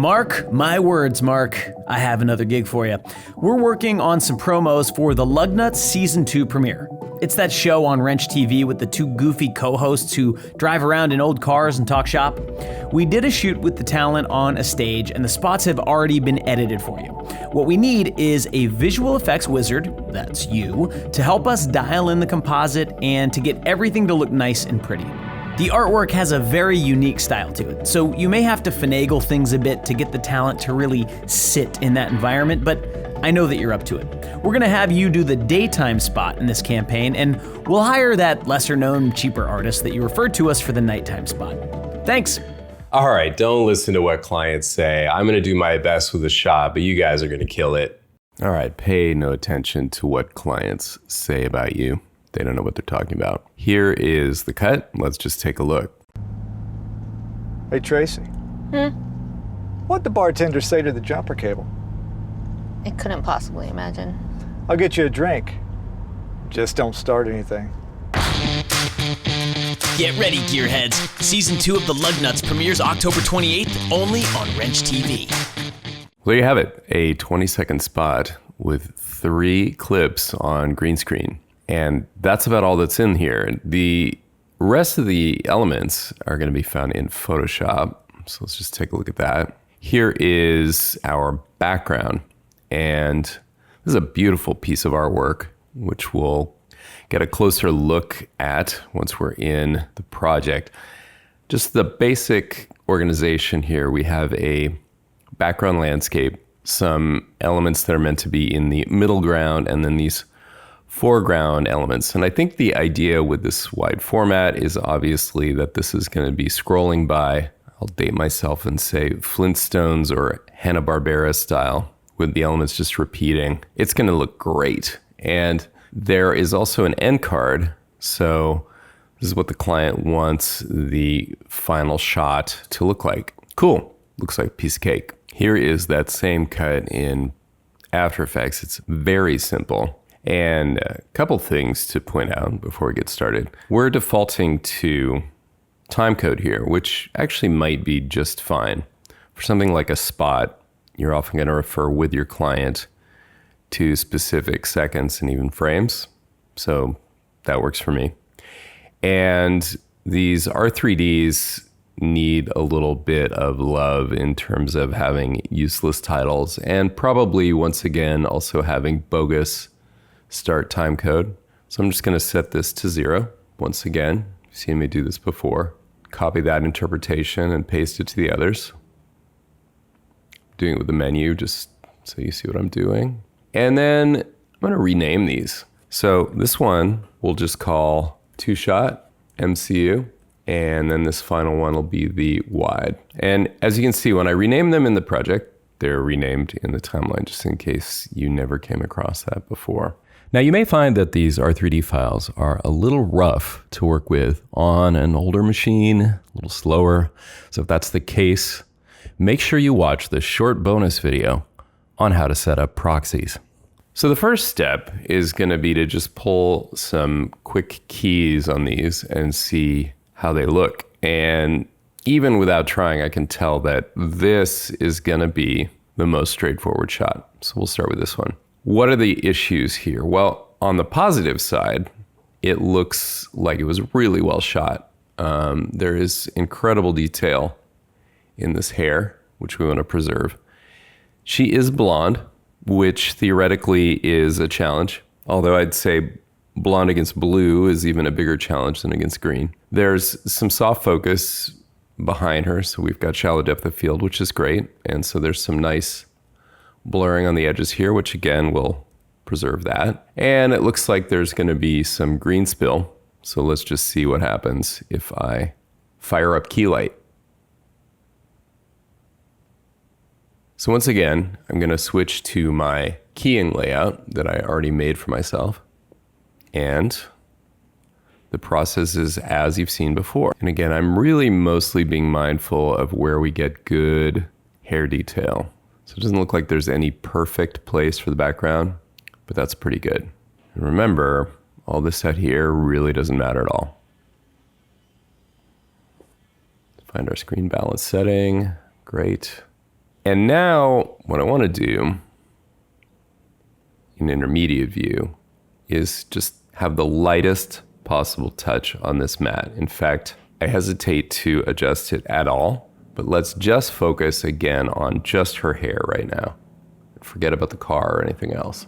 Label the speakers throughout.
Speaker 1: Mark my words, Mark. I have another gig for you. We're working on some promos for the Lugnuts Season 2 premiere. It's that show on Wrench TV with the two goofy co-hosts who drive around in old cars and talk shop. We did a shoot with the talent on a stage, and the spots have already been edited for you. What we need is a visual effects wizard, that's you, to help us dial in the composite and to get everything to look nice and pretty. The artwork has a very unique style to it, so you may have to finagle things a bit to get the talent to really sit in that environment, but I know that you're up to it. We're gonna have you do the daytime spot in this campaign, and we'll hire that lesser-known, cheaper artist that you referred to us for the nighttime spot. Thanks.
Speaker 2: All right, don't listen to what clients say. I'm gonna do my best with the shot, but you guys are gonna kill it. All right, pay no attention to what clients say about you. They don't know what they're talking about. Here is the cut. Let's just take a look.
Speaker 3: Hey, Tracy. What'd the bartender say to the jumper cable?
Speaker 4: I couldn't possibly imagine.
Speaker 3: I'll get you a drink. Just don't start anything.
Speaker 1: Get ready, gearheads. Season 2 of the Lugnuts premieres October 28th, only on Wrench TV.
Speaker 2: There you have it, a 20-second spot with 3 clips on green screen. And that's about all that's in here. The rest of the elements are going to be found in Photoshop. So let's just take a look at that. Here is our background. And this is a beautiful piece of artwork, which we'll get a closer look at once we're in the project. Just the basic organization here. We have a background landscape, some elements that are meant to be in the middle ground, and then these foreground elements. And I think the idea with this wide format is obviously that this is going to be scrolling by, I'll date myself and say Flintstones or Hanna-Barbera style, with the elements just repeating. It's going to look great. And there is also an end card. So this is what the client wants the final shot to look like. Cool. Looks like a piece of cake. Here is that same cut in After Effects. It's very simple. And a couple things to point out before we get started. We're defaulting to timecode here, which actually might be just fine. For something like a spot, you're often going to refer with your client to specific seconds and even frames. So that works for me. And these R3Ds need a little bit of love in terms of having useless titles and probably, once again, also having bogus start time code. So I'm just going to set this to 0. Once again, you've seen me do this before. Copy that interpretation and paste it to the others. Doing it with the menu just so you see what I'm doing. And then I'm going to rename these. So this one we'll just call 2-shot MCU. And then this final one will be the wide. And as you can see, when I rename them in the project, they're renamed in the timeline, just in case you never came across that before. Now, you may find that these R3D files are a little rough to work with on an older machine, a little slower. So if that's the case, make sure you watch the short bonus video on how to set up proxies. So the first step is going to be to just pull some quick keys on these and see how they look. And even without trying, I can tell that this is going to be the most straightforward shot. So we'll start with this one. What are the issues here? Well, on the positive side, it looks like it was really well shot. There is incredible detail in this hair, which we want to preserve. She is blonde, which theoretically is a challenge, although I'd say blonde against blue is even a bigger challenge than against green. There's some soft focus behind her, so we've got shallow depth of field, which is great. And so there's some nice blurring on the edges here, which again will preserve that. And it looks like there's going to be some green spill. So let's just see what happens if I fire up key light. So once again, I'm going to switch to my keying layout that I already made for myself. And the process is as you've seen before. And again, I'm really mostly being mindful of where we get good hair detail. So it doesn't look like there's any perfect place for the background, but that's pretty good. And remember, all this out here really doesn't matter at all. Find our screen balance setting. Great. And now what I want to do in intermediate view is just have the lightest possible touch on this mat. In fact, I hesitate to adjust it at all, but let's just focus again on just her hair right now. Forget about the car or anything else.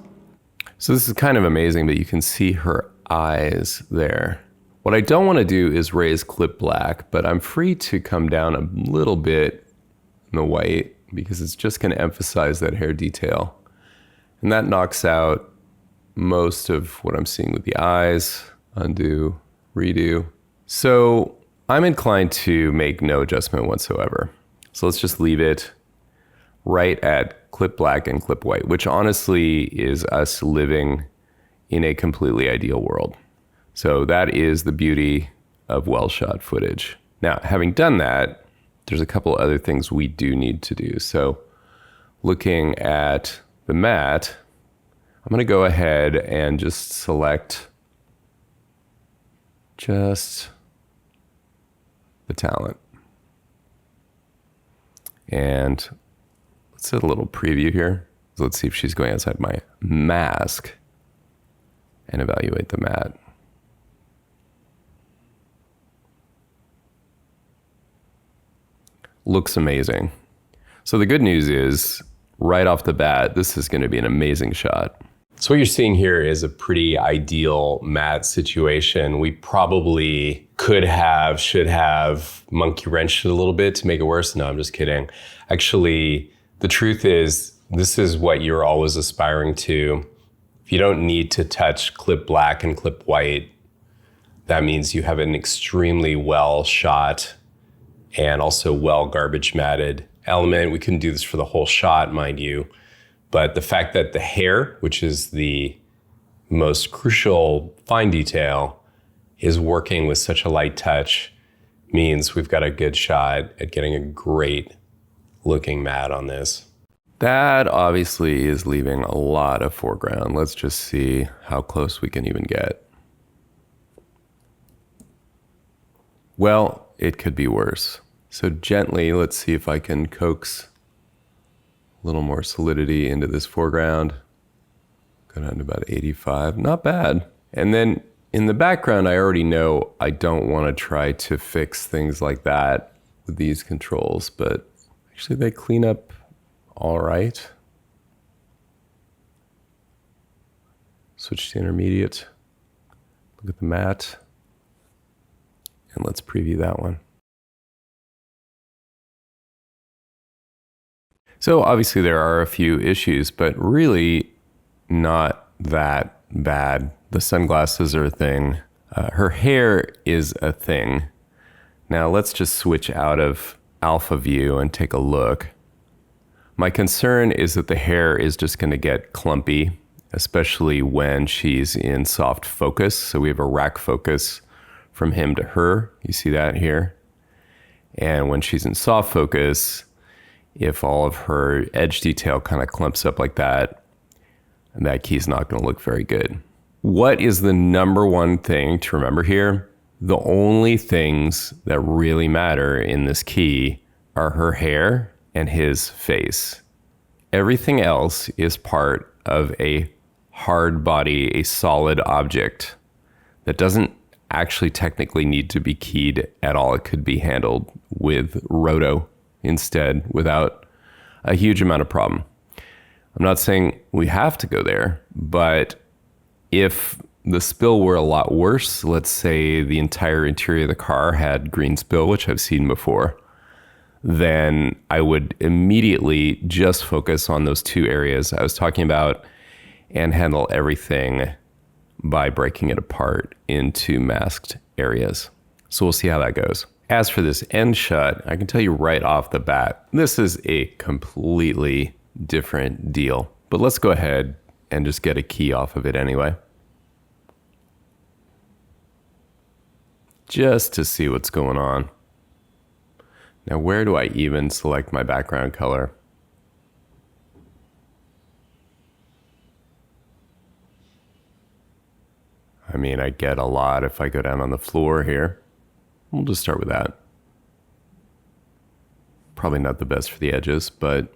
Speaker 2: So this is kind of amazing, but you can see her eyes there. What I don't want to do is raise clip black, but I'm free to come down a little bit in the white because it's just going to emphasize that hair detail. And that knocks out most of what I'm seeing with the eyes. Undo, redo. So I'm inclined to make no adjustment whatsoever. So let's just leave it right at clip black and clip white, which honestly is us living in a completely ideal world. So that is the beauty of well-shot footage. Now, having done that, there's a couple other things we do need to do. So looking at the mat, I'm going to go ahead and just select just the talent. And let's hit a little preview here. So let's see if she's going outside my mask and evaluate the mat. Looks amazing. So the good news is, right off the bat, this is going to be an amazing shot. So what you're seeing here is a pretty ideal matte situation. We probably could have, should have monkey wrenched it a little bit to make it worse. No, I'm just kidding. Actually, the truth is, this is what you're always aspiring to. If you don't need to touch clip black and clip white, that means you have an extremely well shot and also well garbage matted element. We couldn't do this for the whole shot, mind you. But the fact that the hair, which is the most crucial fine detail, is working with such a light touch means we've got a good shot at getting a great looking mat on this. That obviously is leaving a lot of foreground. Let's just see how close we can even get. Well, it could be worse. So gently, let's see if I can coax a little more solidity into this foreground. Go down to about 85, not bad. And then in the background, I already know I don't want to try to fix things like that with these controls, but actually they clean up all right. Switch to intermediate. Look at the mat. And let's preview that one. So obviously there are a few issues, but really not that bad. The sunglasses are a thing. Her hair is a thing. Now let's just switch out of alpha view and take a look. My concern is that the hair is just going to get clumpy, especially when she's in soft focus. So we have a rack focus from him to her. You see that here? And when she's in soft focus, if all of her edge detail kind of clumps up like that, that key's not going to look very good. What is the number one thing to remember here? The only things that really matter in this key are her hair and his face. Everything else is part of a hard body, a solid object that doesn't actually technically need to be keyed at all. It could be handled with roto instead without a huge amount of problem. I'm not saying we have to go there, but if the spill were a lot worse, let's say the entire interior of the car had green spill, which I've seen before, then I would immediately just focus on those two areas I was talking about and handle everything by breaking it apart into masked areas. So we'll see how that goes. As for this end shot, I can tell you right off the bat, this is a completely different deal. But let's go ahead and just get a key off of it anyway. Just to see what's going on. Now, where do I even select my background color? I mean, I get a lot if I go down on the floor here. We'll just start with that. Probably not the best for the edges, but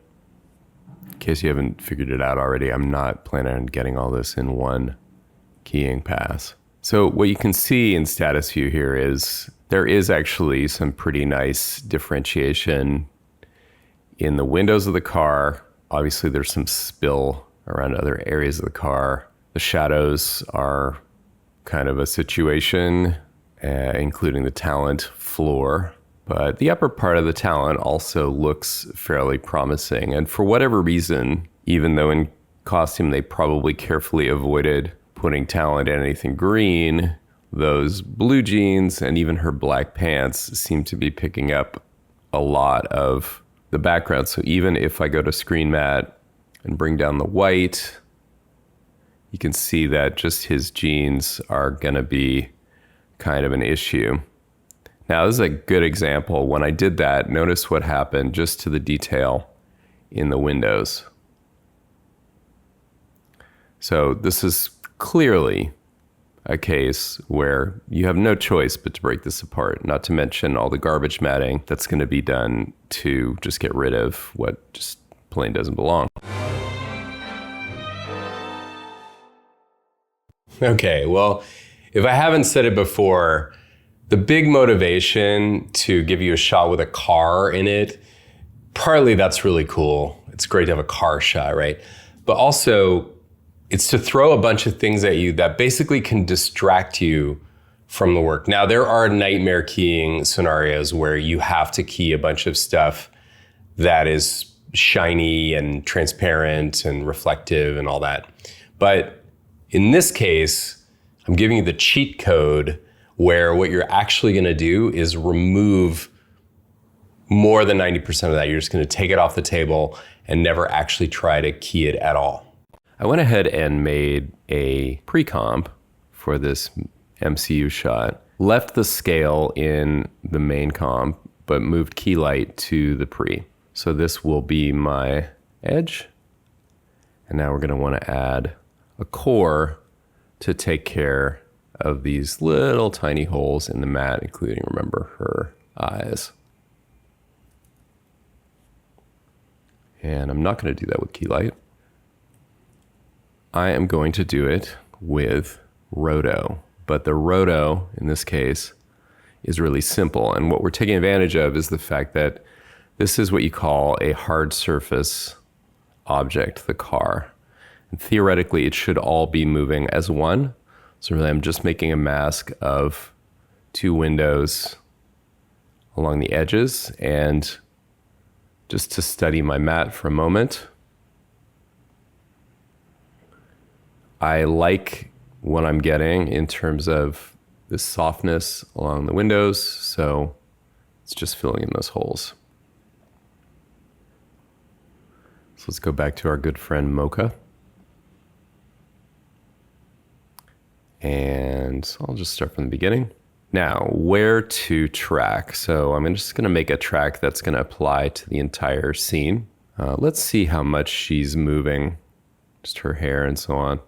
Speaker 2: In case you haven't figured it out already, I'm not planning on getting all this in one keying pass. So what you can see in status view here is there is actually some pretty nice differentiation in the windows of the car. Obviously there's some spill around other areas of the car. The shadows are kind of a situation, including the talent floor. But the upper part of the talent also looks fairly promising. And for whatever reason, even though in costume they probably carefully avoided putting talent in anything green, those blue jeans and even her black pants seem to be picking up a lot of the background. So even if I go to screen mat and bring down the white, you can see that just his jeans are gonna be kind of an issue. Now, this is a good example. When I did that, notice what happened just to the detail in the windows. So this is clearly a case where you have no choice but to break this apart, not to mention all the garbage matting that's going to be done to just get rid of what just plain doesn't belong. Okay, well, if I haven't said it before, the big motivation to give you a shot with a car in it, partly that's really cool. It's great to have a car shot, right? But also, it's to throw a bunch of things at you that basically can distract you from the work. Now, there are nightmare keying scenarios where you have to key a bunch of stuff that is shiny and transparent and reflective and all that. But in this case, I'm giving you the cheat code where what you're actually gonna do is remove more than 90% of that. You're just gonna take it off the table and never actually try to key it at all. I went ahead and made a pre-comp for this MCU shot, left the scale in the main comp, but moved key light to the pre. So this will be my edge. And now we're gonna wanna add a core to take care of these little tiny holes in the mat, including, remember, her eyes. And I'm not gonna do that with key light. I am going to do it with roto, but the roto in this case is really simple. And what we're taking advantage of is the fact that this is what you call a hard surface object, the car. And theoretically, it should all be moving as one. So really, I'm just making a mask of two windows along the edges. And just to study my mat for a moment, I like what I'm getting in terms of the softness along the windows. So it's just filling in those holes. So let's go back to our good friend Mocha. And I'll just start from the beginning. Now, where to track? So I'm just gonna make a track that's gonna apply to the entire scene. Let's see how much she's moving, just her hair and so on.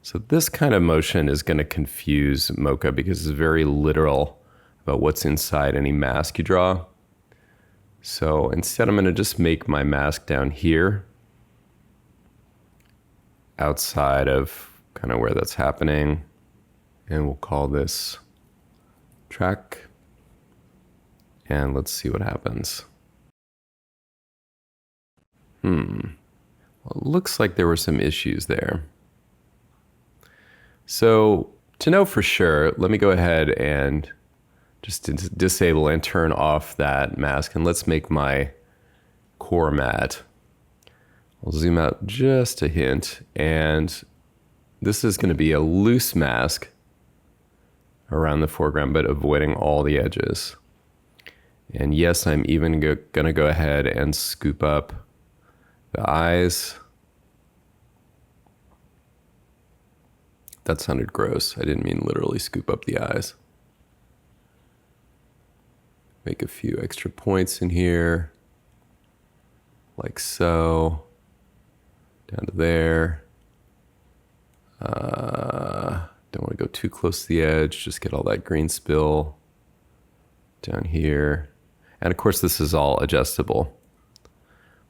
Speaker 2: So this kind of motion is gonna confuse Mocha because it's very literal about what's inside any mask you draw. So instead, I'm gonna just make my mask down here, outside of kind of where that's happening. And we'll call this track. And let's see what happens. Well, it looks like there were some issues there. So to know for sure, let me go ahead and just disable and turn off that mask. And let's make my core matte. I'll zoom out just a hint. And this is going to be a loose mask around the foreground, but avoiding all the edges. And yes, I'm even going to go ahead and scoop up the eyes. That sounded gross. I didn't mean literally scoop up the eyes. Make a few extra points in here, like so, down to there. Don't want to go too close to the edge, just get all that green spill down here. And of course, this is all adjustable.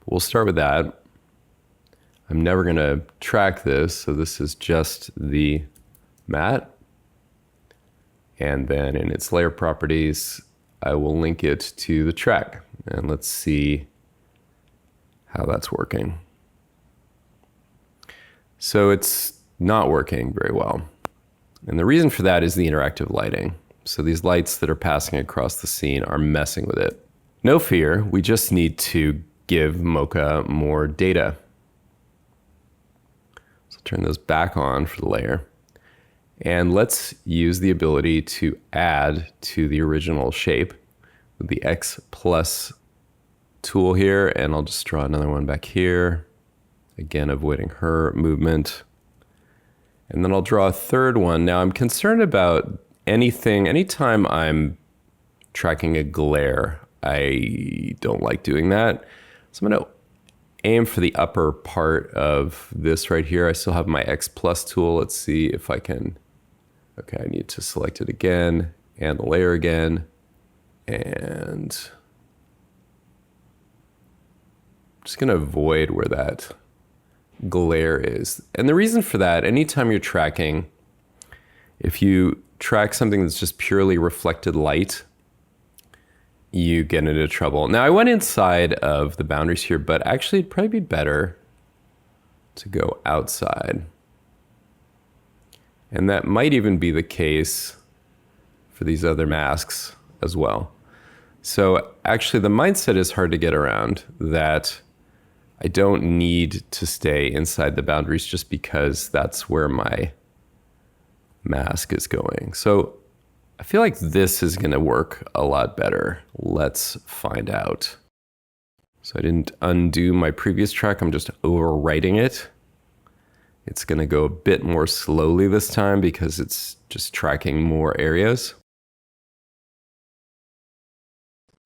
Speaker 2: We'll start with that. I'm never going to track this, so this is just the matte. And then in its layer properties, I will link it to the track. And let's see how that's working. So it's not working very well. And the reason for that is the interactive lighting. So these lights that are passing across the scene are messing with it. No fear, we just need to give Mocha more data. So turn those back on for the layer. And let's use the ability to add to the original shape with the X plus tool here. And I'll just draw another one back here. Again, avoiding her movement. And then I'll draw a third one. Now I'm concerned about anytime I'm tracking a glare, I don't like doing that. So I'm gonna aim for the upper part of this right here. I still have my X plus tool. Let's see if I can, okay, I need to select it again and the layer again. And I'm just gonna avoid where that glare is. And the reason for that, anytime you're tracking, if you track something that's just purely reflected light, you get into trouble. Now I went inside of the boundaries here, but actually it'd probably be better to go outside. And that might even be the case for these other masks as well. So actually the mindset is hard to get around, that I don't need to stay inside the boundaries just because that's where my mask is going. So I feel like this is going to work a lot better. Let's find out. So I didn't undo my previous track. I'm just overwriting it. It's going to go a bit more slowly this time because it's just tracking more areas.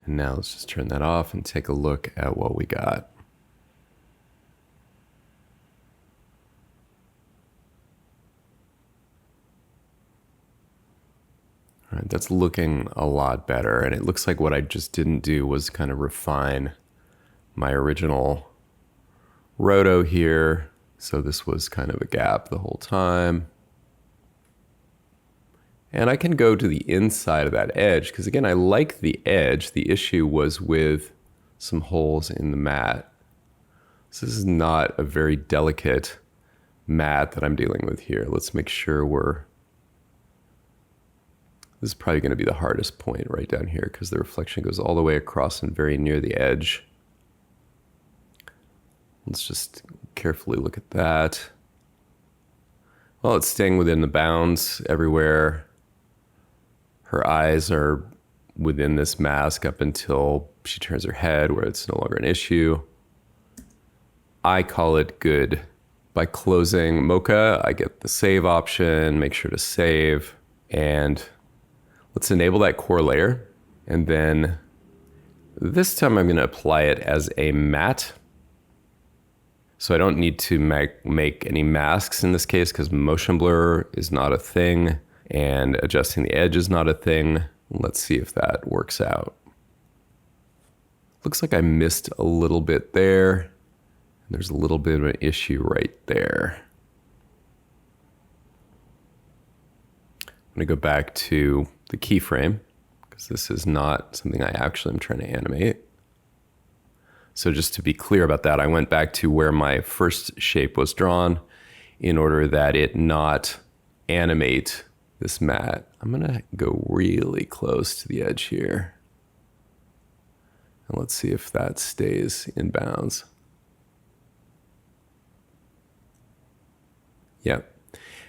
Speaker 2: And now let's just turn that off and take a look at what we got. All right, that's looking a lot better. And it looks like what I just didn't do was kind of refine my original roto here. So this was kind of a gap the whole time. And I can go to the inside of that edge, because again, I like the edge. The issue was with some holes in the matte. So this is not a very delicate matte that I'm dealing with here. Let's make sure this is probably going to be the hardest point right down here, because the reflection goes all the way across and very near the edge. Let's just carefully look at that. Well, it's staying within the bounds everywhere. Her eyes are within this mask up until she turns her head, where it's no longer an issue. I call it good. By closing Mocha, I get the save option, make sure to save, and let's enable that core layer. And then this time I'm going to apply it as a matte. So I don't need to make any masks in this case, because motion blur is not a thing and adjusting the edge is not a thing. Let's see if that works out. Looks like I missed a little bit there. There's a little bit of an issue right there. I'm going to go back to the keyframe, because this is not something I actually am trying to animate. So just to be clear about that, I went back to where my first shape was drawn in order that it not animate this matte. I'm gonna go really close to the edge here. And let's see if that stays in bounds. Yeah.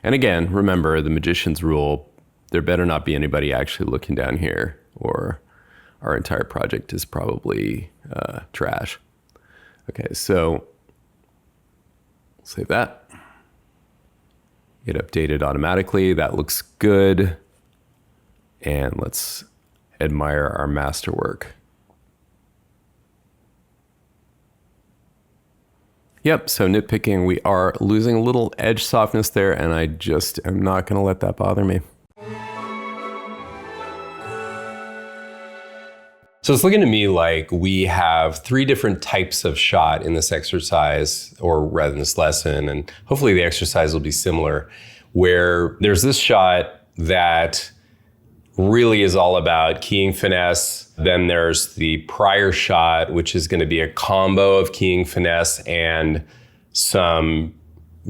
Speaker 2: And again, remember the magician's rule, there better not be anybody actually looking down here, or our entire project is probably trash. Okay, so save that. It updated automatically. That looks good. And let's admire our masterwork. Yep, so nitpicking, we are losing a little edge softness there, and I just am not going to let that bother me. So it's looking to me like we have 3 different types of shot in this exercise, or rather in this lesson, and hopefully the exercise will be similar, where there's this shot that really is all about keying finesse. Then there's the prior shot, which is going to be a combo of keying finesse and some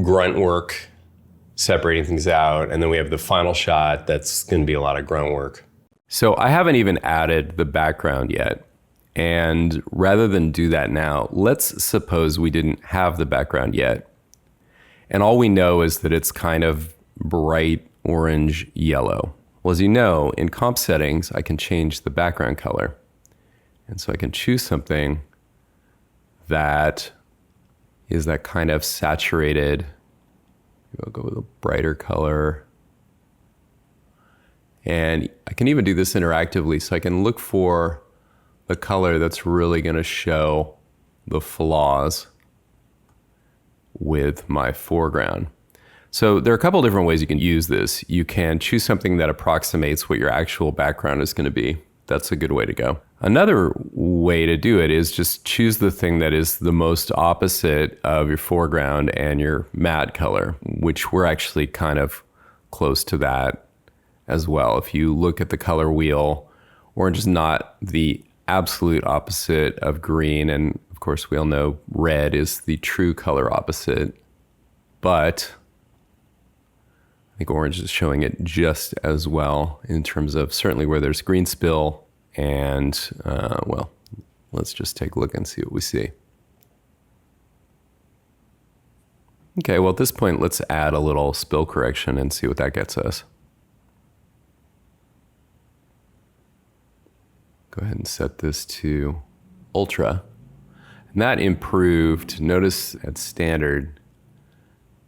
Speaker 2: grunt work, separating things out. And then we have the final shot that's going to be a lot of grunt work. So I haven't even added the background yet. And rather than do that now, let's suppose we didn't have the background yet. And all we know is that it's kind of bright orange yellow. Well, as you know, in comp settings, I can change the background color. And so I can choose something that is that kind of saturated. I'll go with a brighter color. And I can even do this interactively, so I can look for the color that's really going to show the flaws with my foreground. So there are a couple different ways you can use this. You can choose something that approximates what your actual background is going to be. That's a good way to go. Another way to do it is just choose the thing that is the most opposite of your foreground and your matte color, which we're actually kind of close to that as well. If you look at the color wheel, orange is not the absolute opposite of green. And of course, we all know red is the true color opposite. But I think orange is showing it just as well in terms of certainly where there's green spill. And, well, let's just take a look and see what we see. Okay, well, at this point, let's add a little spill correction and see what that gets us. Go ahead and set this to ultra. And that improved. Notice at standard,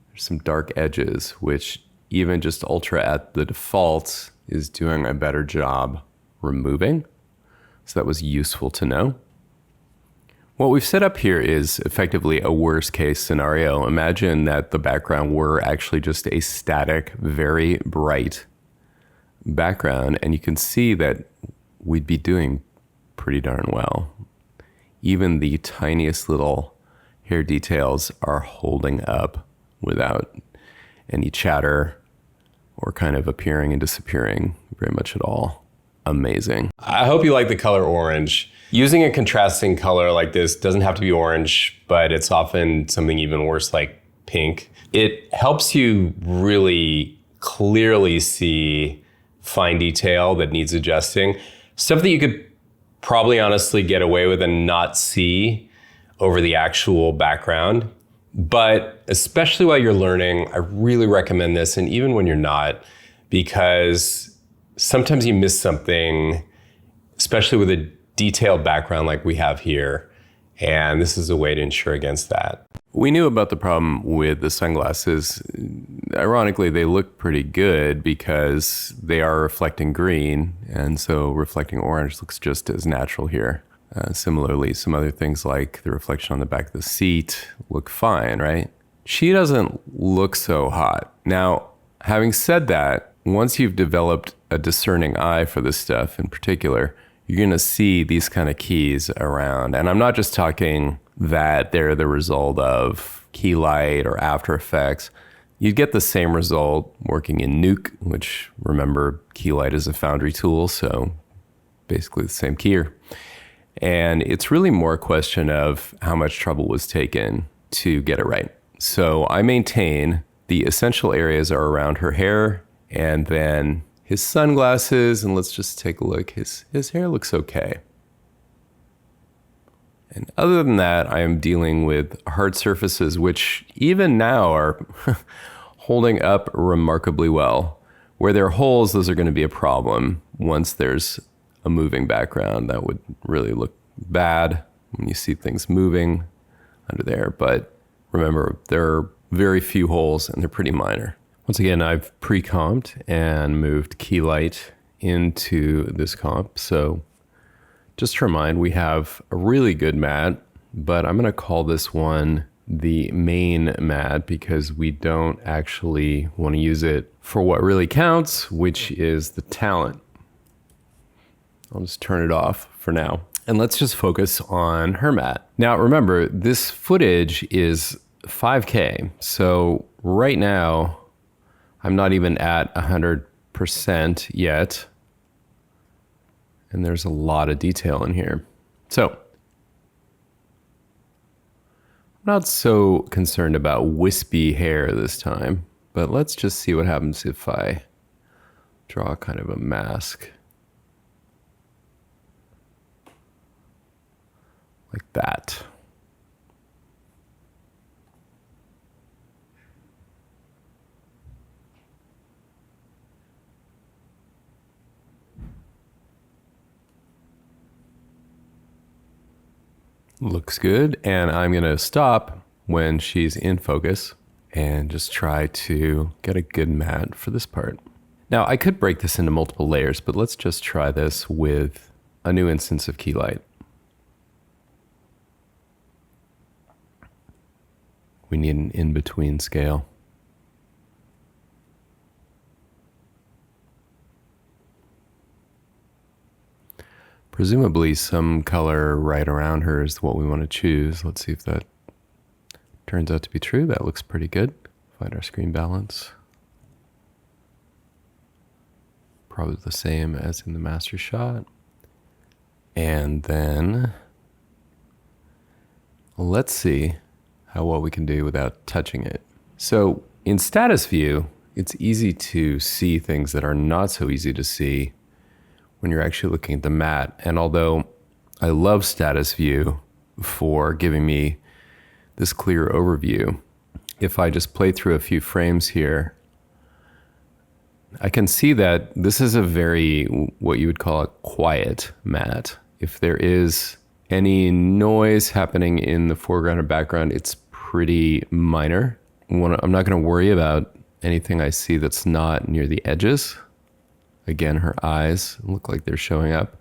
Speaker 2: there's some dark edges, which even just ultra at the default is doing a better job removing. So that was useful to know. What we've set up here is effectively a worst case scenario. Imagine that the background were actually just a static, very bright background, and you can see that we'd be doing pretty darn well. Even the tiniest little hair details are holding up without any chatter or kind of appearing and disappearing very much at all. Amazing. I hope you like the color orange. Using a contrasting color like this doesn't have to be orange, but it's often something even worse like pink. It helps you really clearly see fine detail that needs adjusting. Stuff that you could probably honestly get away with and not see over the actual background. But especially while you're learning, I really recommend this, and even when you're not, because sometimes you miss something, especially with a detailed background like we have here, and this is a way to ensure against that. We knew about the problem with the sunglasses. Ironically, they look pretty good because they are reflecting green, and so reflecting orange looks just as natural here. Similarly, some other things like the reflection on the back of the seat look fine, right? She doesn't look so hot. Now, having said that, once you've developed a discerning eye for this stuff in particular, you're going to see these kind of keys around. And I'm not just talking that they're the result of key light or After Effects. You'd get the same result working in Nuke, which, remember, key light is a foundry tool, so basically the same keyer. And it's really more a question of how much trouble was taken to get it right. So I maintain the essential areas are around her hair and then his sunglasses, and let's just take a look. His hair looks okay. And other than that, I am dealing with hard surfaces, which even now are holding up remarkably well. Where there are holes, those are going to be a problem. Once there's a moving background, that would really look bad when you see things moving under there. But remember, there are very few holes and they're pretty minor. Once again, I've pre-comped and moved key light into this comp. So just to remind, we have a really good matte, but I'm going to call this one the main matte because we don't actually want to use it for what really counts, which is the talent. I'll just turn it off for now. And let's just focus on her matte. Now, remember, this footage is 5K. So right now, I'm not even at 100% yet. And there's a lot of detail in here. So I'm not so concerned about wispy hair this time, but let's just see what happens if I draw kind of a mask. Like that. Looks good, and I'm gonna stop when she's in focus and just try to get a good matte for this part. Now, I could break this into multiple layers, but let's just try this with a new instance of key light. We need an in-between scale. Presumably some color right around her is what we want to choose. Let's see if that turns out to be true. That looks pretty good. Find our screen balance. Probably the same as in the master shot. And then let's see how well we can do without touching it. So in status view, it's easy to see things that are not so easy to see when you're actually looking at the matte. And although I love status view for giving me this clear overview, if I just play through a few frames here, I can see that this is a very, what you would call a quiet matte. If there is any noise happening in the foreground or background, it's pretty minor. I'm not going to worry about anything I see that's not near the edges. Again, her eyes look like they're showing up,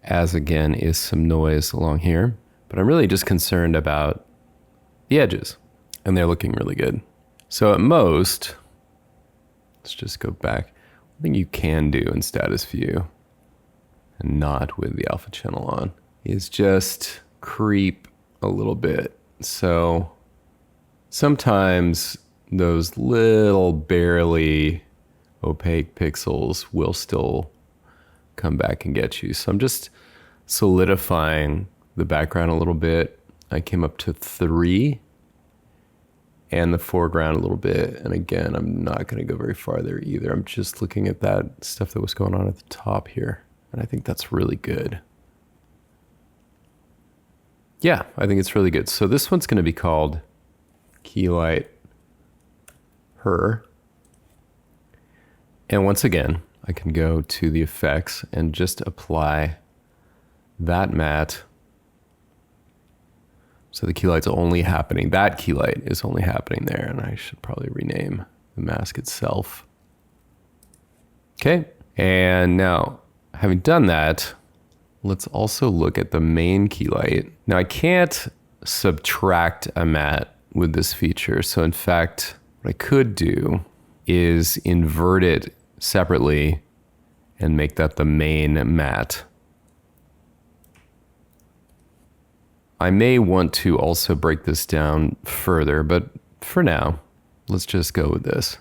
Speaker 2: as again is some noise along here. But I'm really just concerned about the edges, and they're looking really good. So at most, let's just go back. One thing you can do in status view, and not with the alpha channel on, is just creep a little bit. So sometimes those little barely opaque pixels will still come back and get you. So I'm just solidifying the background a little bit. I came up to 3 and the foreground a little bit. And again, I'm not going to go very far there either. I'm just looking at that stuff that was going on at the top here. And I think that's really good. Yeah, I think it's really good. So this one's going to be called Key Light Her. And once again, I can go to the effects and just apply that matte. So the key light's only happening, that key light is only happening there. And I should probably rename the mask itself. Okay, and now having done that, let's also look at the main key light. Now I can't subtract a matte with this feature. So in fact, what I could do is invert it separately and make that the main matte. I may want to also break this down further, but for now, let's just go with this.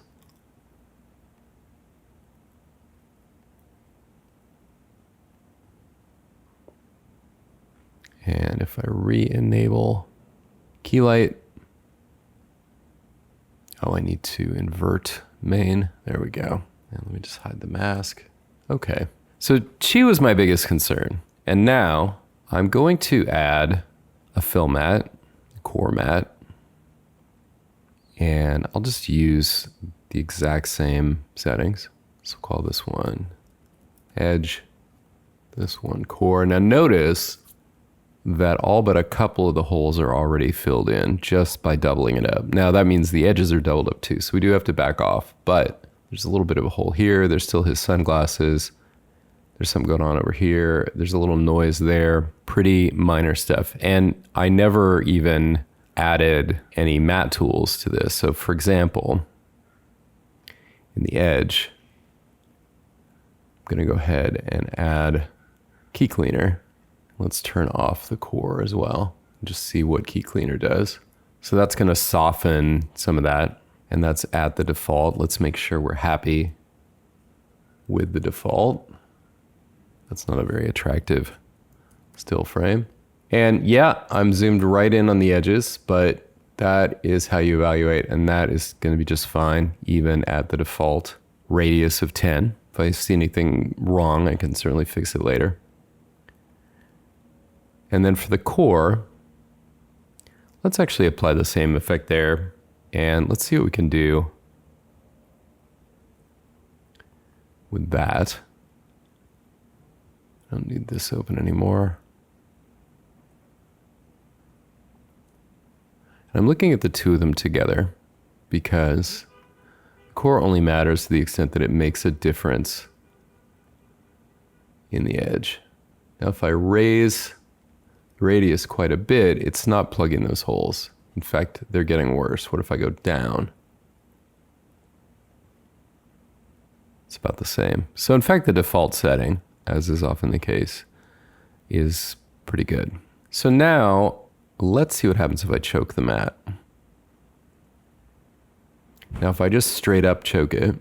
Speaker 2: And if I re-enable key light, oh, I need to invert main. There we go. And let me just hide the mask. Okay. So she was my biggest concern. And now I'm going to add a fill matte, core matte, and I'll just use the exact same settings. So call this one edge, this one core. Now notice that all but a couple of the holes are already filled in just by doubling it up. Now that means the edges are doubled up too, so we do have to back off, but there's a little bit of a hole here. There's still his sunglasses. There's something going on over here. There's a little noise there. Pretty minor stuff. And I never even added any matte tools to this. So for example, in the edge, I'm gonna go ahead and add key cleaner. Let's turn off the core as well and just see what key cleaner does. So that's going to soften some of that, and that's at the default. Let's make sure we're happy with the default. That's not a very attractive still frame. And yeah, I'm zoomed right in on the edges, but that is how you evaluate, and that is going to be just fine, even at the default radius of 10. If I see anything wrong, I can certainly fix it later. And then for the core, let's actually apply the same effect there, and let's see what we can do with that. I don't need this open anymore. And I'm looking at the two of them together because the core only matters to the extent that it makes a difference in the edge. Now, if I raise the radius quite a bit, it's not plugging those holes. In fact, they're getting worse. What if I go down? It's about the same. So in fact, the default setting, as is often the case, is pretty good. So now, let's see what happens if I choke the mat. Now, if I just straight up choke it,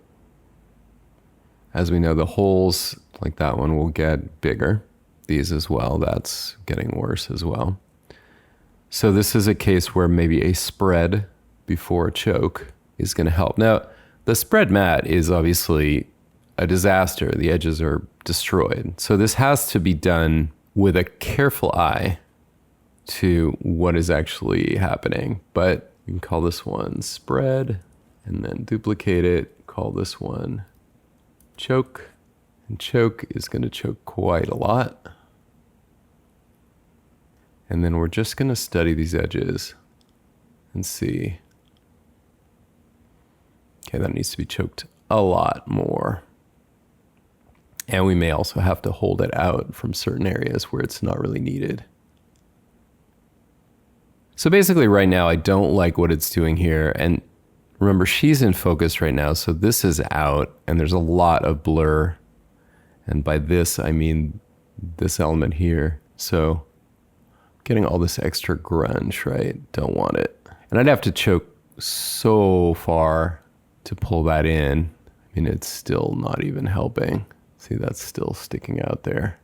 Speaker 2: as we know, the holes like that one will get bigger. These as well, that's getting worse as well. So this is a case where maybe a spread before a choke is going to help. Now, the spread mat is obviously a disaster. The edges are destroyed. So this has to be done with a careful eye to what is actually happening. But you can call this one spread and then duplicate it. Call this one choke. And choke is going to choke quite a lot. And then we're just going to study these edges and see. Okay, that needs to be choked a lot more. And we may also have to hold it out from certain areas where it's not really needed. So basically right now, I don't like what it's doing here. And remember, she's in focus right now, so this is out and there's a lot of blur. And by this, I mean this element here. So getting all this extra grunge, right? Don't want it. And I'd have to choke so far to pull that in. I mean, it's still not even helping. See, that's still sticking out there.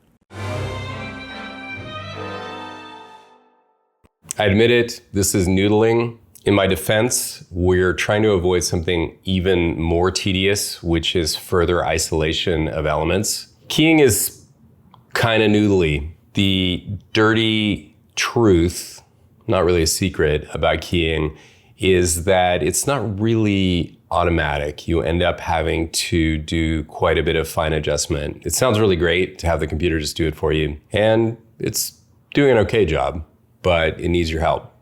Speaker 2: I admit it, this is noodling. In my defense, we're trying to avoid something even more tedious, which is further isolation of elements. Keying is kind of noodly. The dirty truth, not really a secret about keying, is that it's not really automatic. You end up having to do quite a bit of fine adjustment. It sounds really great to have the computer just do it for you, and it's doing an okay job, but it needs your help,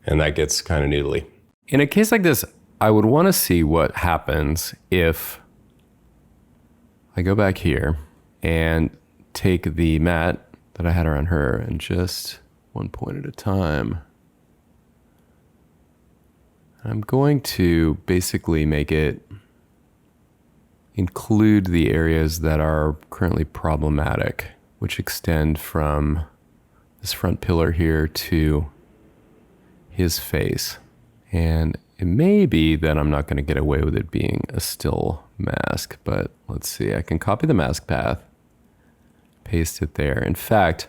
Speaker 2: and that gets kind of noodly. In a case like this, I would want to see what happens if I go back here and take the mat that I had around her and just one point at a time. I'm going to basically make it include the areas that are currently problematic, which extend from this front pillar here to his face. And it may be that I'm not going to get away with it being a still mask, but let's see. I can copy the mask path, paste it there. In fact,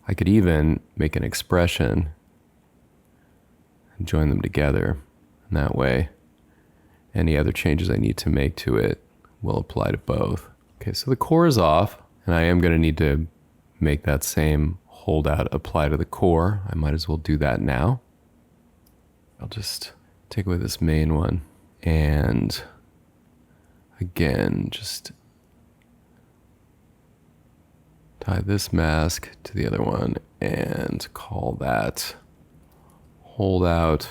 Speaker 2: I could even make an expression and join them together. And that way, any other changes I need to make to it will apply to both. Okay, so the core is off, and I am going to need to make that same holdout apply to the core. I might as well do that now. I'll just take away this main one, and again, just tie this mask to the other one and call that holdout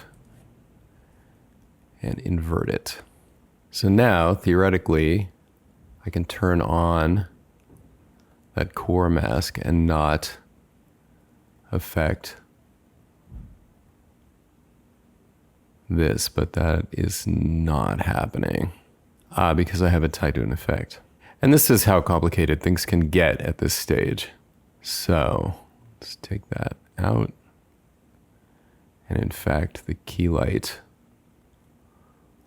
Speaker 2: and invert it. So now, theoretically, I can turn on that core mask and not affect this, but that is not happening because I have it tied to an effect. And this is how complicated things can get at this stage. So let's take that out. And in fact, the key light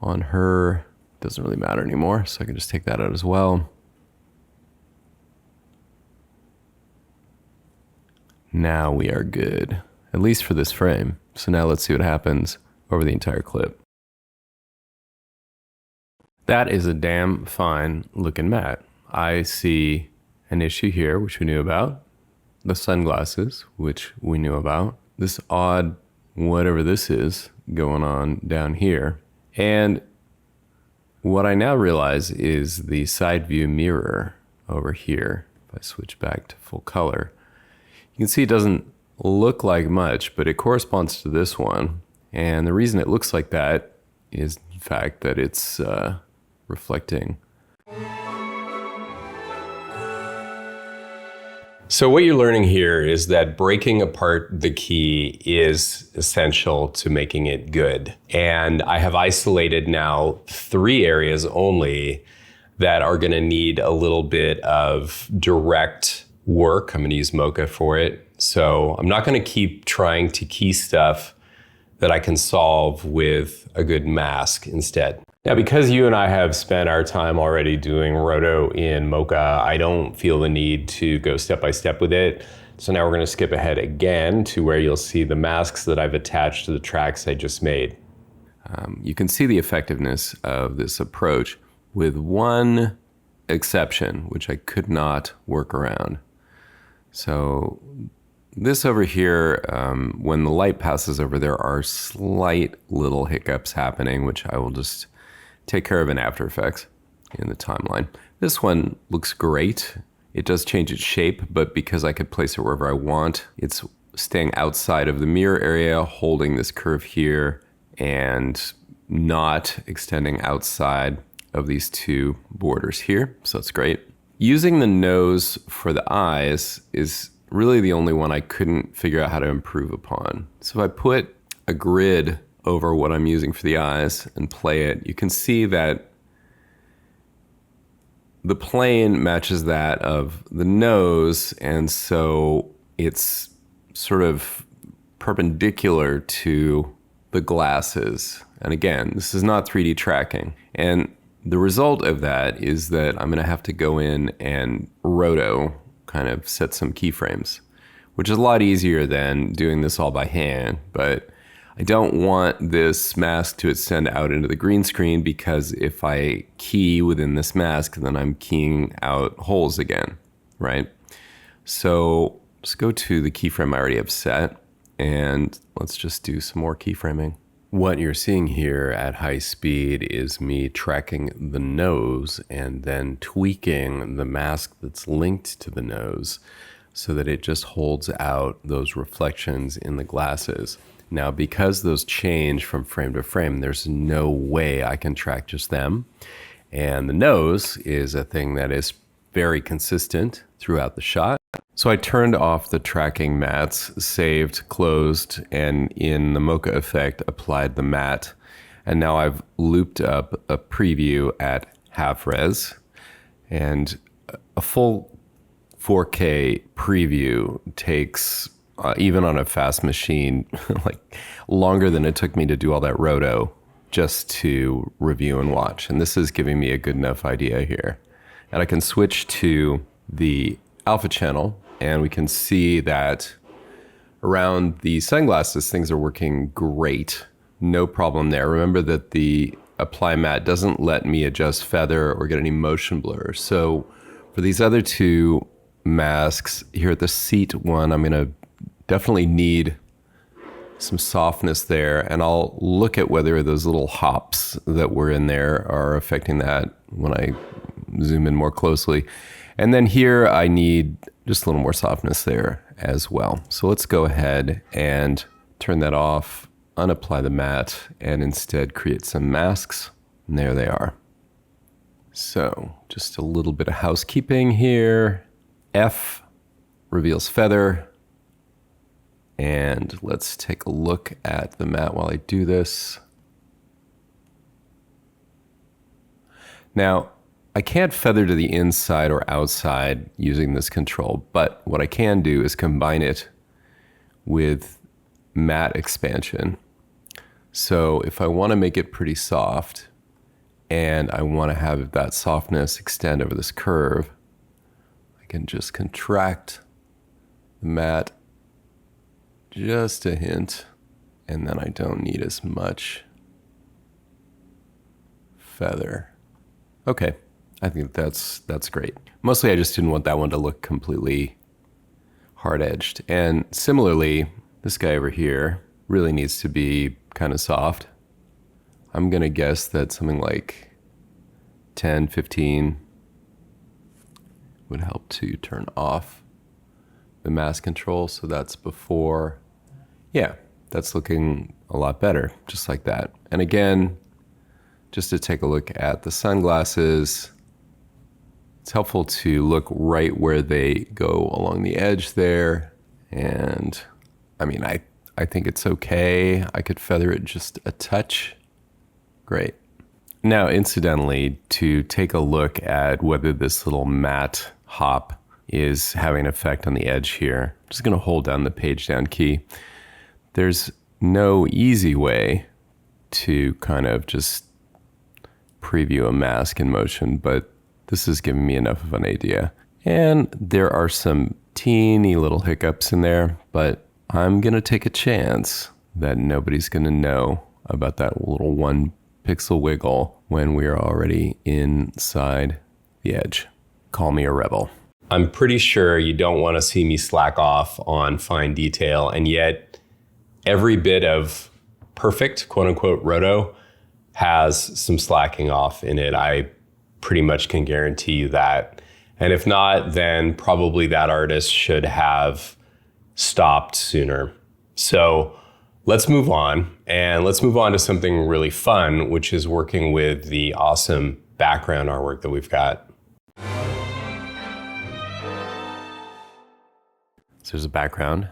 Speaker 2: on her doesn't really matter anymore, so I can just take that out as well. Now we are good, at least for this frame. So now let's see what happens over the entire clip. That is a damn fine looking matte. I see an issue here, which we knew about. The sunglasses, which we knew about. This odd, whatever this is, going on down here. And what I now realize is the side view mirror over here. If I switch back to full color, you can see it doesn't look like much, but it corresponds to this one. And the reason it looks like that is, in fact, that it's reflecting. So what you're learning here is that breaking apart the key is essential to making it good. And I have isolated now 3 areas only that are going to need a little bit of direct work. I'm going to use Mocha for it. So I'm not going to keep trying to key stuff that I can solve with a good mask instead. Now, because you and I have spent our time already doing roto in Mocha, I don't feel the need to go step by step with it. So now we're going to skip ahead again to where you'll see the masks that I've attached to the tracks I just made. You can see the effectiveness of this approach with one exception, which I could not work around. So this over here, when the light passes over, there are slight little hiccups happening, which I will just take care of in After Effects in the timeline. This one looks great. It does change its shape, but because I could place it wherever I want, it's staying outside of the mirror area, holding this curve here, and not extending outside of these 2 borders here. So that's great. Using the nose for the eyes is really the only one I couldn't figure out how to improve upon. So if I put a grid over what I'm using for the eyes and play it, you can see that the plane matches that of the nose, and so it's sort of perpendicular to the glasses. And again, this is not 3D tracking. And the result of that is that I'm gonna have to go in and roto, kind of set some keyframes, which is a lot easier than doing this all by hand, but I don't want this mask to extend out into the green screen, because if I key within this mask, then I'm keying out holes again, right? So let's go to the keyframe I already have set, and let's just do some more keyframing. What you're seeing here at high speed is me tracking the nose and then tweaking the mask that's linked to the nose so that it just holds out those reflections in the glasses. Now, because those change from frame to frame, there's no way I can track just them. And the nose is a thing that is very consistent throughout the shot. So I turned off the tracking mats, saved, closed, and in the Mocha effect, applied the matte. And now I've looped up a preview at half res. And a full 4K preview takes, even on a fast machine, like longer than it took me to do all that roto just to review and watch. And this is giving me a good enough idea here. And I can switch to the alpha channel, and we can see that around the sunglasses, things are working great. No problem there. Remember that the apply matte doesn't let me adjust feather or get any motion blur. So for these other 2 masks here at the seat one, I'm gonna definitely need some softness there, and I'll look at whether those little hops that were in there are affecting that when I zoom in more closely. And then here I need just a little more softness there as well. So let's go ahead and turn that off, unapply the matte, and instead create some masks. And there they are. So just a little bit of housekeeping here. F reveals feather. And let's take a look at the matte while I do this. Now, I can't feather to the inside or outside using this control, but what I can do is combine it with matte expansion. So if I want to make it pretty soft and I want to have that softness extend over this curve, I can just contract the matte just a hint, and then I don't need as much feather. Okay, I think that's great. Mostly I just didn't want that one to look completely hard-edged. And similarly, this guy over here really needs to be kind of soft. I'm gonna guess that something like 10, 15 would help to turn off the mask control. So that's before. Yeah, that's looking a lot better, just like that. And again, just to take a look at the sunglasses, it's helpful to look right where they go along the edge there. And I mean, I think it's okay. I could feather it just a touch. Great. Now, incidentally, to take a look at whether this little matte hop is having an effect on the edge here, I'm just gonna hold down the page down key. There's no easy way to kind of just preview a mask in motion, but this is giving me enough of an idea. And there are some teeny little hiccups in there, but I'm gonna take a chance that nobody's gonna know about that little 1 pixel wiggle when we're already inside the edge. Call me a rebel. I'm pretty sure you don't want to see me slack off on fine detail, and yet every bit of perfect, quote unquote, roto has some slacking off in it. I pretty much can guarantee you that. And if not, then probably that artist should have stopped sooner. So let's move on, and let's move on to something really fun, which is working with the awesome background artwork that we've got. So there's a background,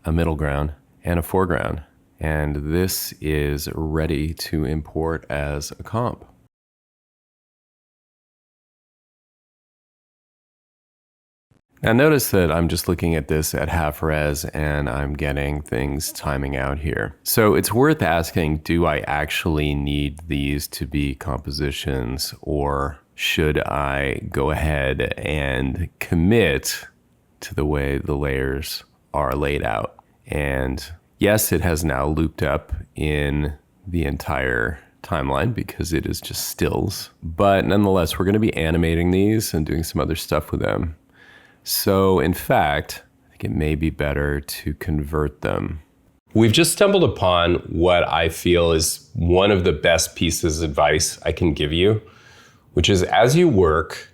Speaker 2: a middle ground, and a foreground. And this is ready to import as a comp. Now notice that I'm just looking at this at half res and I'm getting things timing out here. So it's worth asking, do I actually need these to be compositions, or should I go ahead and commit to the way the layers are laid out? And yes, it has now looped up in the entire timeline because it is just stills, but nonetheless, we're going to be animating these and doing some other stuff with them. So in fact, I think it may be better to convert them. We've just stumbled upon what I feel is one of the best pieces of advice I can give you, which is as you work,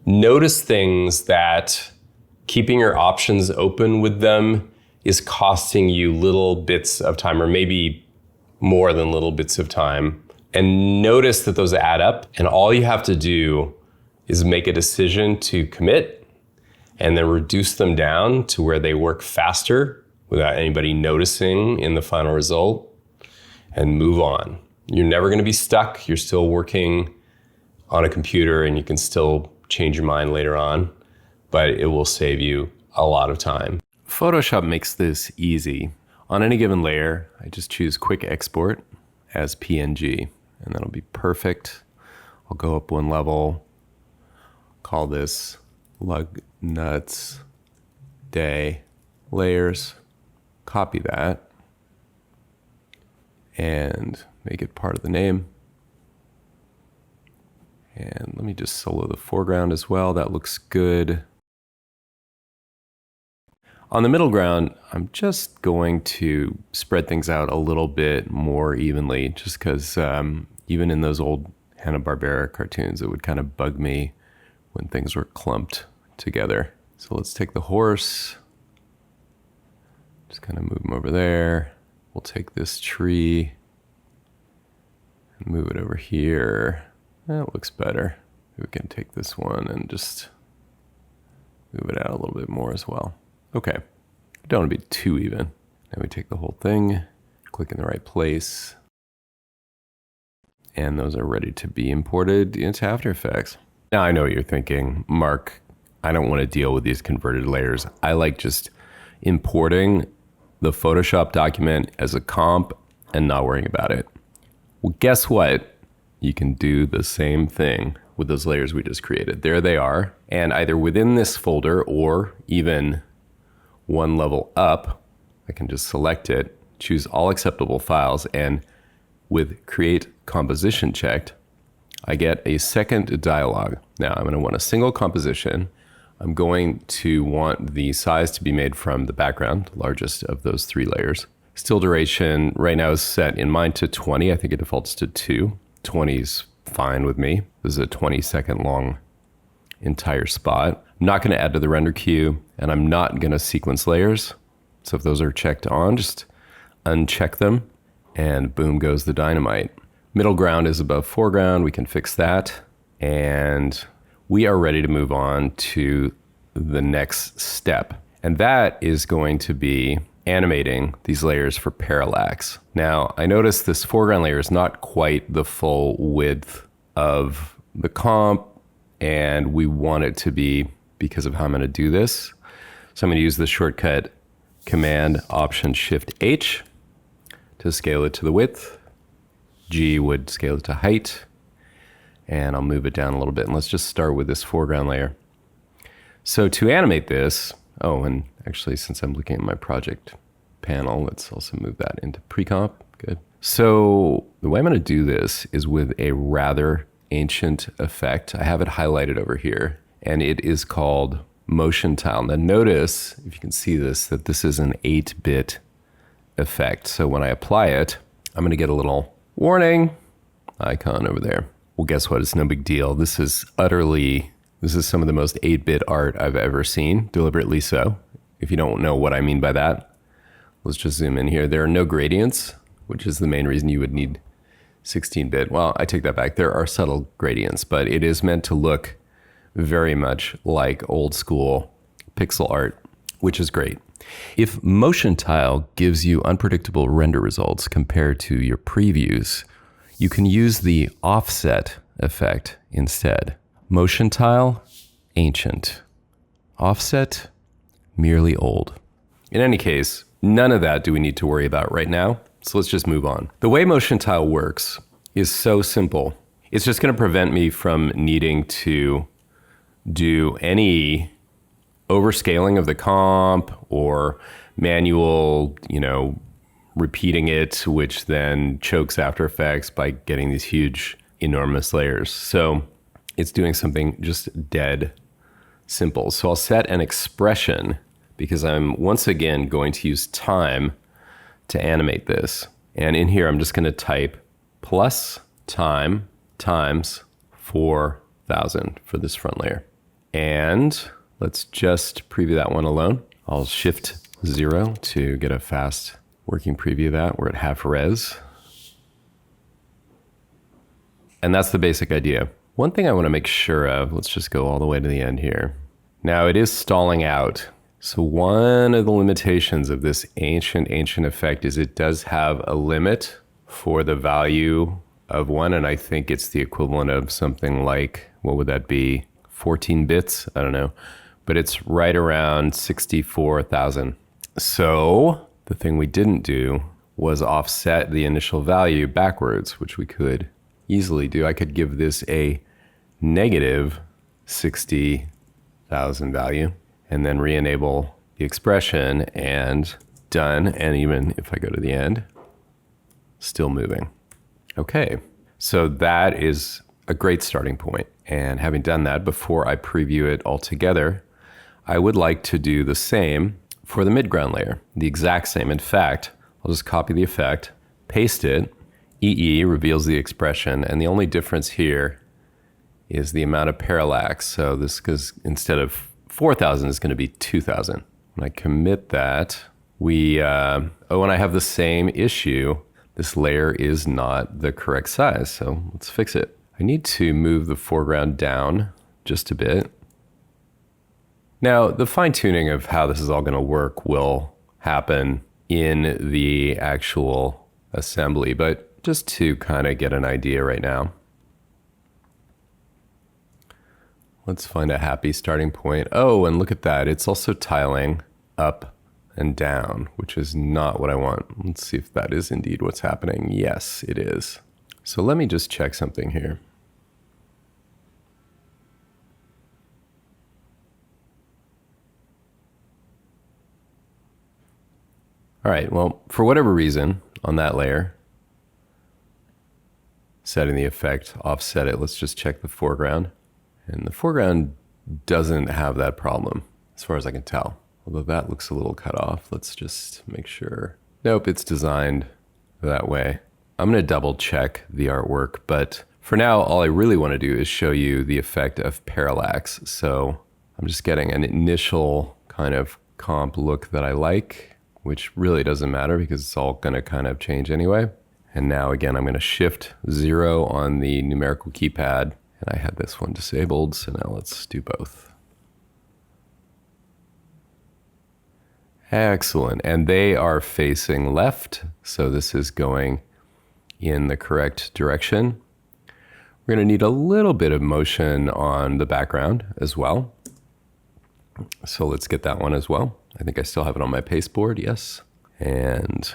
Speaker 2: notice things that keeping your options open with them is costing you little bits of time, or maybe more than little bits of time. And notice that those add up, and all you have to do is make a decision to commit and then reduce them down to where they work faster without anybody noticing in the final result, and move on. You're never gonna be stuck. You're still working on a computer and you can still change your mind later on, but it will save you a lot of time. Photoshop makes this easy. On any given layer, I just choose Quick Export as PNG, and that'll be perfect. I'll go up one level, call this Lug Nuts Day Layers, copy that, and make it part of the name. And let me just solo the foreground as well. That looks good. On the middle ground, I'm just going to spread things out a little bit more evenly, just because even in those old Hanna-Barbera cartoons, it would kind of bug me when things were clumped together. So let's take the horse, just kind of move him over there. We'll take this tree and move it over here. That looks better. We can take this one and just move it out a little bit more as well. Okay, don't want to be too even. Now we take the whole thing, click in the right place, and those are ready to be imported into After Effects. Now I know what you're thinking, Mark. I don't want to deal with these converted layers. I like just importing the Photoshop document as a comp and not worrying about it. Well, guess what? You can do the same thing with those layers we just created. There they are. And either within this folder or even one level up, I can just select it, choose all acceptable files, and with create composition checked, I get a second dialog. Now I'm going to want a single composition. I'm going to want the size to be made from the background, the largest of those 3 layers. Still duration right now is set in mine to 20. I think it defaults to 2. 20 is fine with me. This is a 20-second long entire spot. I'm not going to add to the render queue, and I'm not going to sequence layers. So if those are checked on, just uncheck them, and boom goes the dynamite. Middle ground is above foreground. We can fix that. And we are ready to move on to the next step. And that is going to be animating these layers for parallax. Now, I noticed this foreground layer is not quite the full width of the comp, and we want it to be because of how I'm going to do this. So I'm going to use the shortcut Command Option Shift H to scale it to the width. G would scale it to height, and I'll move it down a little bit. And let's just start with this foreground layer. So to animate this, oh, and actually, since I'm looking at my project panel, let's also move that into pre-comp. Good. So the way I'm going to do this is with a rather ancient effect. I have it highlighted over here, and it is called motion tile. Now notice, if you can see this, that this is an 8-bit effect. So when I apply it, I'm going to get a little warning icon over there. Well, guess what? It's no big deal. This is some of the most 8-bit art I've ever seen, deliberately so. If you don't know what I mean by that, let's just zoom in here. There are no gradients, which is the main reason you would need 16-bit. Well, I take that back. There are subtle gradients, but it is meant to look very much like old school pixel art, which is great. If motion tile gives you unpredictable render results compared to your previews, you can use the offset effect instead. Motion tile, ancient. Offset, merely old. In any case, none of that do we need to worry about right now. So let's just move on. The way motion tile works is so simple. It's just going to prevent me from needing to do any overscaling of the comp or manual, repeating it, which then chokes After Effects by getting these huge, enormous layers. So it's doing something just dead simple. So I'll set an expression because I'm once again going to use time to animate this. And in here, I'm just going to type plus time times 4,000 for this front layer. And let's just preview that one alone. I'll shift 0 to get a fast working preview of that. We're at half res. And that's the basic idea. One thing I want to make sure of, let's just go all the way to the end here. Now it is stalling out. So one of the limitations of this ancient effect is it does have a limit for the value of 1. And I think it's the equivalent of something like, what would that be? 14 bits? I don't know. But it's right around 64,000. So the thing we didn't do was offset the initial value backwards, which we could easily do. I could give this a negative 60,000 value and then re-enable the expression and done. And even if I go to the end, still moving. Okay, so that is a great starting point. And having done that, before I preview it all together, I would like to do the same for the midground layer, the exact same. In fact, I'll just copy the effect, paste it, EE reveals the expression, and the only difference here is the amount of parallax. So this goes, instead of 4,000, is going to be 2,000. When I commit that, and I have the same issue. This layer is not the correct size, so let's fix it. I need to move the foreground down just a bit. Now, the fine-tuning of how this is all going to work will happen in the actual assembly, but just to kind of get an idea right now, Let's find a happy starting point. Oh, and look at that. It's also tiling up and down, which is not what I want. Let's see if that is indeed what's happening. Yes, it is. So let me just check something here. All right, well, for whatever reason on that layer, setting the effect, offset it, let's just check the foreground. And the foreground doesn't have that problem as far as I can tell. Although that looks a little cut off. Let's just make sure. Nope, it's designed that way. I'm gonna double check the artwork, but for now, all I really wanna do is show you the effect of parallax. So I'm just getting an initial kind of comp look that I like, which really doesn't matter because it's all gonna kind of change anyway. And now again, I'm gonna shift 0 on the numerical keypad, and I had this one disabled, so now let's do both. Excellent, and they are facing left, so this is going in the correct direction. We're gonna need a little bit of motion on the background as well. So let's get that one as well. I think I still have it on my pasteboard, yes. And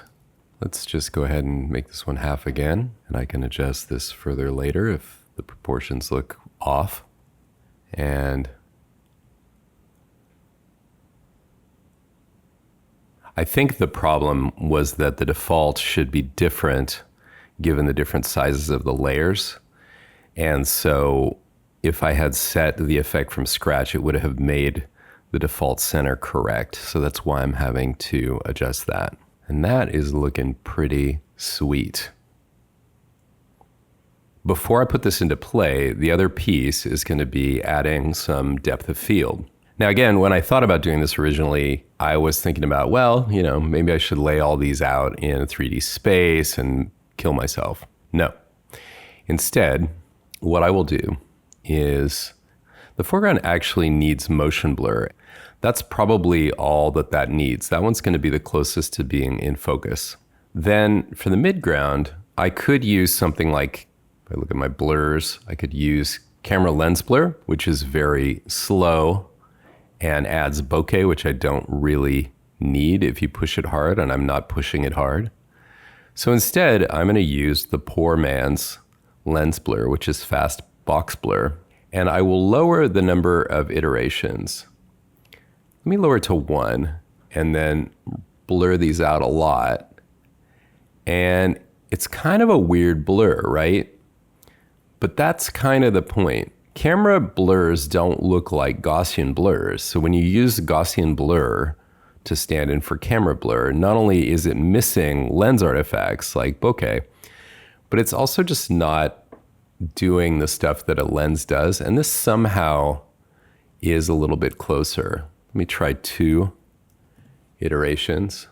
Speaker 2: let's just go ahead and make this one half again, and I can adjust this further later if the proportions look off. And I think the problem was that the default should be different given the different sizes of the layers. And so if I had set the effect from scratch, it would have made the default center correct. So that's why I'm having to adjust that. And that is looking pretty sweet. Before I put this into play, the other piece is going to be adding some depth of field. Now, again, when I thought about doing this originally, I was thinking about, well, you know, maybe I should lay all these out in a 3D space and kill myself. No. Instead, what I will do is the foreground actually needs motion blur. That's probably all that needs. That one's going to be the closest to being in focus. Then for the midground, I could use something like, if I look at my blurs, I could use camera lens blur, which is very slow and adds bokeh, which I don't really need if you push it hard, and I'm not pushing it hard. So instead, I'm going to use the poor man's lens blur, which is fast box blur, and I will lower the number of iterations. Let me lower it to 1 and then blur these out a lot. And it's kind of a weird blur, right? But that's kind of the point. Camera blurs don't look like Gaussian blurs. So when you use Gaussian blur to stand in for camera blur, not only is it missing lens artifacts like bokeh, but it's also just not doing the stuff that a lens does. And this somehow is a little bit closer. Let me try 2 iterations.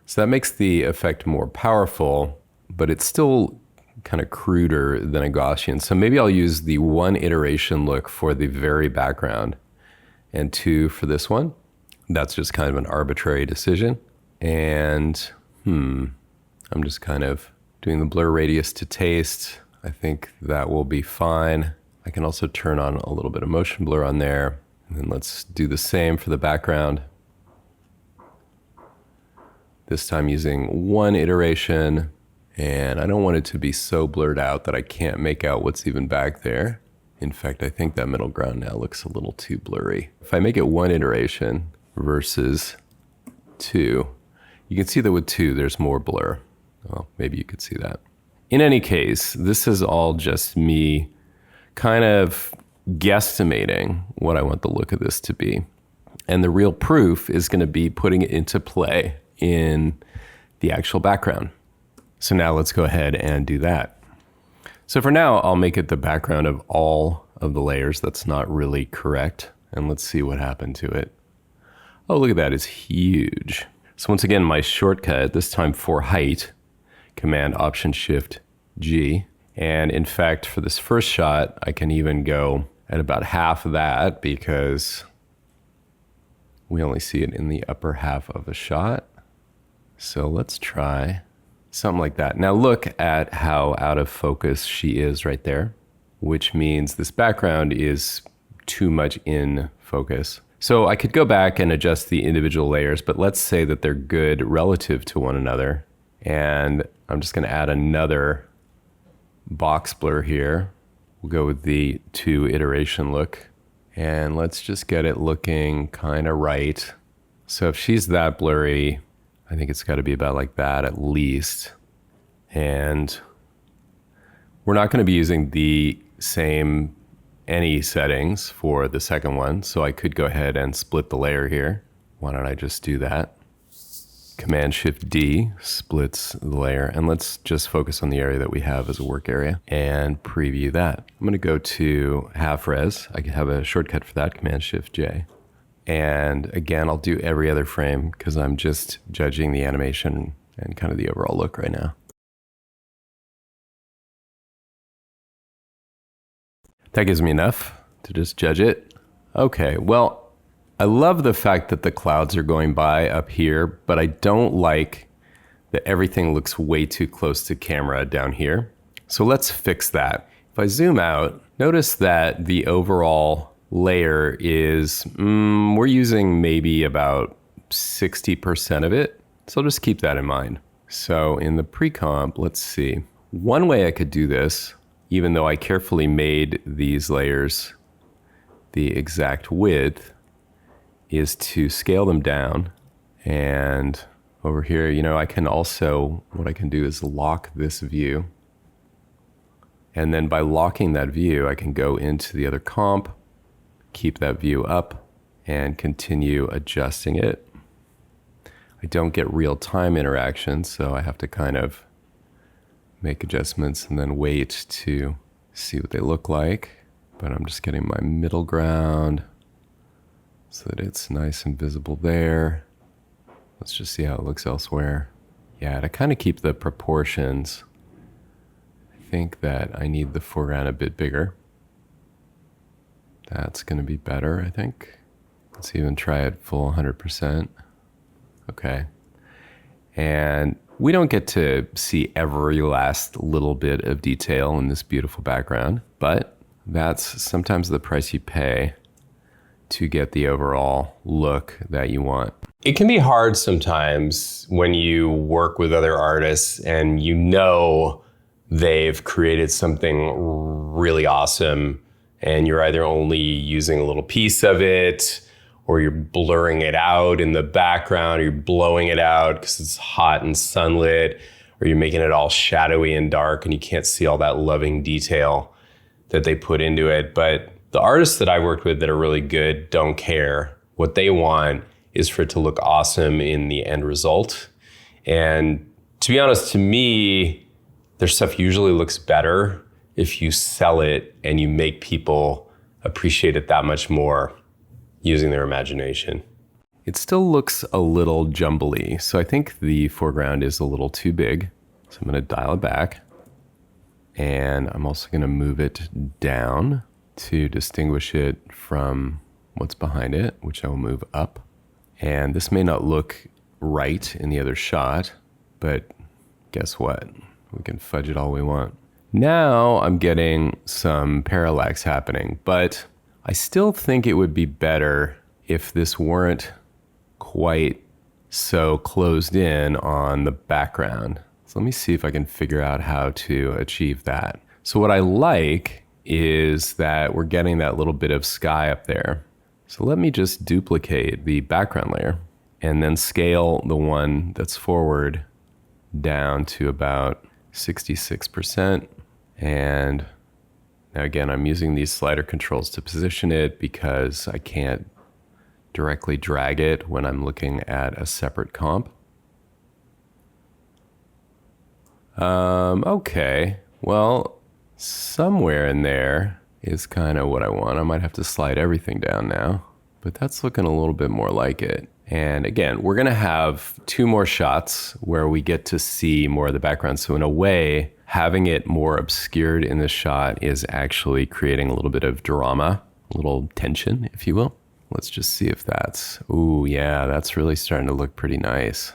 Speaker 2: So that makes the effect more powerful, but it's still kind of cruder than a Gaussian. So maybe I'll use the 1 iteration look for the very background and 2 for this one. That's just kind of an arbitrary decision. And I'm just kind of doing the blur radius to taste. I think that will be fine. I can also turn on a little bit of motion blur on there. And then let's do the same for the background. This time using 1 iteration. And I don't want it to be so blurred out that I can't make out what's even back there. In fact, I think that middle ground now looks a little too blurry. If I make it 1 iteration versus 2, you can see that with 2, there's more blur. Well, maybe you could see that. In any case, this is all just me kind of guesstimating what I want the look of this to be. And the real proof is going to be putting it into play in the actual background. So now let's go ahead and do that. So for now, I'll make it the background of all of the layers. That's not really correct. And let's see what happened to it. Oh, look at that, it's huge. So once again, my shortcut, this time for height, Command Option Shift G. And in fact, for this first shot, I can even go at about half of that because we only see it in the upper half of the shot. So let's try something like that. Now look at how out of focus she is right there, which means this background is too much in focus. So I could go back and adjust the individual layers, but let's say that they're good relative to one another. And I'm just gonna add another box blur here. We'll go with the 2 iteration look. And let's just get it looking kind of right. So if she's that blurry, I think it's gotta be about like that at least. And we're not gonna be using the same any settings for the second one, so I could go ahead and split the layer here. Why don't I just do that? Command-Shift-D splits the layer, and let's just focus on the area that we have as a work area and preview that. I'm gonna go to half res. I can have a shortcut for that, Command-Shift-J. And again, I'll do every other frame because I'm just judging the animation and kind of the overall look right now. That gives me enough to just judge it. Okay, well, I love the fact that the clouds are going by up here, but I don't like that everything looks way too close to camera down here. So let's fix that. If I zoom out, notice that the overall layer is, we're using maybe about 60% of it. So I'll just keep that in mind. So in the pre-comp, let's see. One way I could do this, even though I carefully made these layers the exact width, is to scale them down. And over here, you know, I can also, what I can do is lock this view. And then by locking that view, I can go into the other comp, keep that view up, and continue adjusting it. I don't get real-time interaction, so I have to kind of make adjustments and then wait to see what they look like. But I'm just getting my middle ground so that it's nice and visible there. Let's just see how it looks elsewhere. Yeah, to kind of keep the proportions, I think that I need the foreground a bit bigger. That's gonna be better, I think. Let's even try it full 100%. Okay. And we don't get to see every last little bit of detail in this beautiful background, but that's sometimes the price you pay to get the overall look that you want. It can be hard sometimes when you work with other artists and you know they've created something really awesome and you're either only using a little piece of it, or you're blurring it out in the background, or you're blowing it out because it's hot and sunlit, or you're making it all shadowy and dark and you can't see all that loving detail that they put into it. But the artists that I worked with that are really good don't care. What they want is for it to look awesome in the end result. And to be honest, to me, their stuff usually looks better if you sell it and you make people appreciate it that much more using their imagination. It still looks a little jumbly, so I think the foreground is a little too big. So I'm gonna dial it back. And I'm also gonna move it down to distinguish it from what's behind it, which I will move up. And this may not look right in the other shot, but guess what? We can fudge it all we want. Now I'm getting some parallax happening, but I still think it would be better if this weren't quite so closed in on the background. So let me see if I can figure out how to achieve that. So what I like is that we're getting that little bit of sky up there. So let me just duplicate the background layer and then scale the one that's forward down to about 66%. And now again, I'm using these slider controls to position it because I can't directly drag it when I'm looking at a separate comp. Okay, well, somewhere in there is kind of what I want. I might have to slide everything down now, but that's looking a little bit more like it. And again, we're gonna have 2 more shots where we get to see more of the background. So in a way, having it more obscured in the shot is actually creating a little bit of drama, a little tension, if you will. Let's just see if that's, ooh, yeah, that's really starting to look pretty nice.